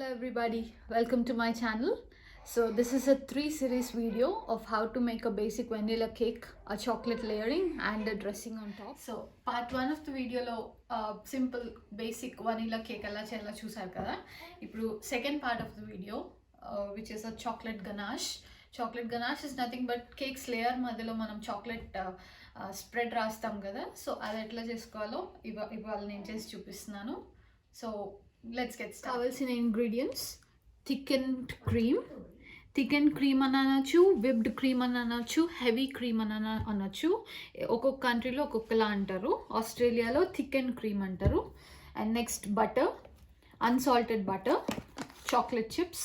Hello everybody, welcome to my channel. So this is a 3 series video of how to make a basic vanilla cake, a chocolate layering and a dressing on top. So part 1 of the video lo simple basic vanilla cake ela cheyala chusaru kada. Ippudu second part of the video which is a chocolate ganache. Chocolate ganache is nothing but cakes layer madhyalo manam chocolate spread rastam kada. So adi etla chesukovalo ivala nenu chesi chupistunnanu. So let's get started. కావాల్సిన ingredients థికెన్డ్ cream అని అనొచ్చు, whipped cream అని అనొచ్చు, heavy cream అని అనొచ్చు. ఒక్కొక్క కంట్రీలో ఒక్కొక్కలా అంటారు. ఆస్ట్రేలియాలో థికెన్ క్రీమ్ అంటారు. And next butter, unsalted butter, chocolate chips,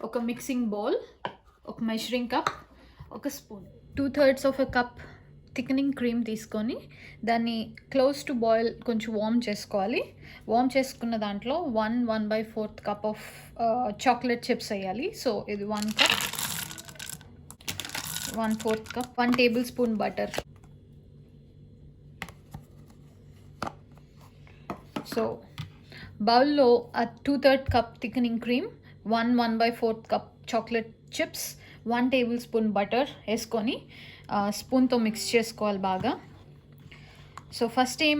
ఒక మిక్సింగ్ బౌల్, ఒక మెజరింగ్ కప్, ఒక spoon, 2/3 of a cup thickening cream తీసుకొని దాన్ని క్లోజ్ టు బాయిల్ కొంచెం వార్మ్ చేసుకోవాలి. వార్మ్ చేసుకున్న దాంట్లో 1/4 కప్ ఆఫ్ చాక్లెట్ చిప్స్ వేయాలి. సో ఇది 1 cup, 1/4 cup, 1 table spoon butter. So బౌల్లో 2/3 cup thickening cream, 1/4 cup chocolate chips, 1 table spoon butter వేసుకొని స్పూన్తో మిక్స్ చేసుకోవాలి బాగా. సో ఫస్ట్ ఏం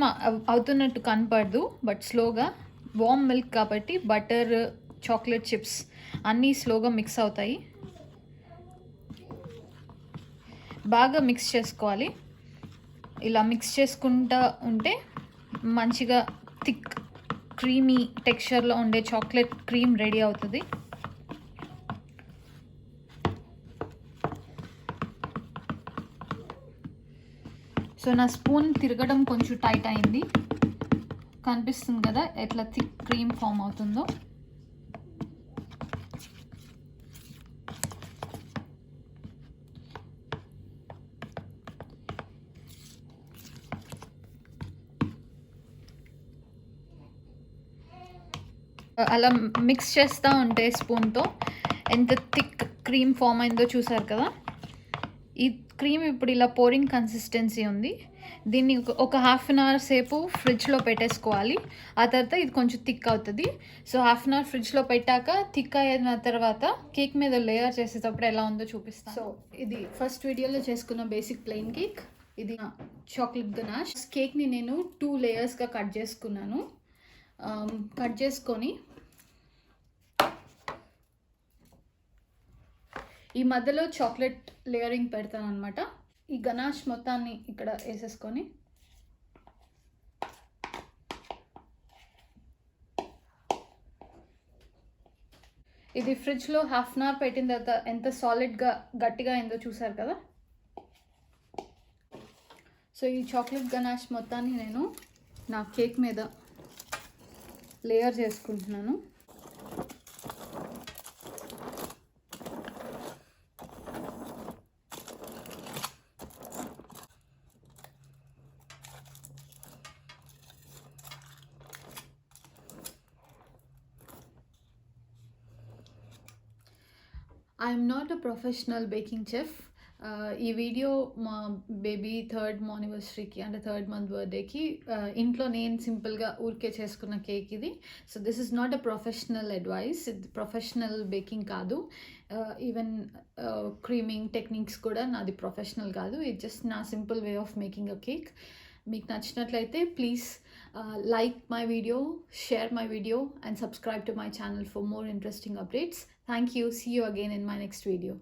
అవుతున్నట్టు కనపడదు, బట్ స్లోగా వార్మ్ మిల్క్ కాబట్టి బటర్, చాక్లెట్ చిప్స్ అన్నీ స్లోగా మిక్స్ అవుతాయి. బాగా మిక్స్ చేసుకోవాలి. ఇలా మిక్స్ చేసుకుంటూ ఉంటే మంచిగా థిక్ క్రీమీ టెక్స్చర్లో ఉండే చాక్లెట్ క్రీమ్ రెడీ అవుతుంది. సో నా స్పూన్ తిరగడం కొంచెం టైట్ అయింది, కనిపిస్తుంది కదా ఎట్లా థిక్ క్రీమ్ ఫామ్ అవుతుందో. అలా మిక్స్ చేస్తూ ఉంటే స్పూన్తో ఎంత థిక్ క్రీమ్ ఫామ్ అయిందో చూసారు కదా. ఈ క్రీమ్ ఇప్పుడు ఇలా పోరింగ్ కన్సిస్టెన్సీ ఉంది. దీన్ని ఒక 1/2 అన్ అవర్ సేపు ఫ్రిడ్జ్లో పెట్టేసుకోవాలి. ఆ తర్వాత ఇది కొంచెం థిక్ అవుతుంది. సో 1/2 అన్ అవర్ ఫ్రిడ్జ్లో పెట్టాక థిక్ అయిన తర్వాత కేక్ మీద లేయర్ చేసేటప్పుడు ఎలా ఉందో చూపిస్తాను. సో ఇది ఫస్ట్ వీడియోలో చేసుకున్న బేసిక్ ప్లెయిన్ కేక్. ఇది చాక్లెట్ గనాష్ కేక్ని నేను 2 లేయర్స్గా కట్ చేసుకున్నాను. కట్ చేసుకొని ఈ మధ్యలో చాక్లెట్ లేయరింగ్ పెడతాను అనమాట. ఈ గనాష్ మొత్తాన్ని ఇక్కడ వేసేసుకొని ఇది ఫ్రిడ్జ్లో 1/2 అన్ అవర్ పెట్టిన తర్వాత ఎంత సాలిడ్గా గట్టిగా అయిందో చూసారు కదా. సో ఈ చాక్లెట్ గనాష్ మొత్తాన్ని నేను నా కేక్ మీద లేయర్ చేసుకుంటున్నాను. I'm not a professional baking chef. ఈ వీడియో మా బేబీ 3rd యానివర్సరీకి అంటే 3rd మంత్ బర్త్డేకి ఇంట్లో నేను సింపుల్గా ఊరికే చేసుకున్న కేక్ ఇది. So this is not a professional advice, ఇది ప్రొఫెషనల్ బేకింగ్ కాదు. ఈవెన్ క్రీమింగ్ టెక్నిక్స్ కూడా నాది ప్రొఫెషనల్ కాదు. ఇది జస్ట్ నా simple way of making a cake. మీకు నచ్చినట్లయితే please like my video, share my video and subscribe to my channel for more interesting updates. Thank you. See you again in my next video.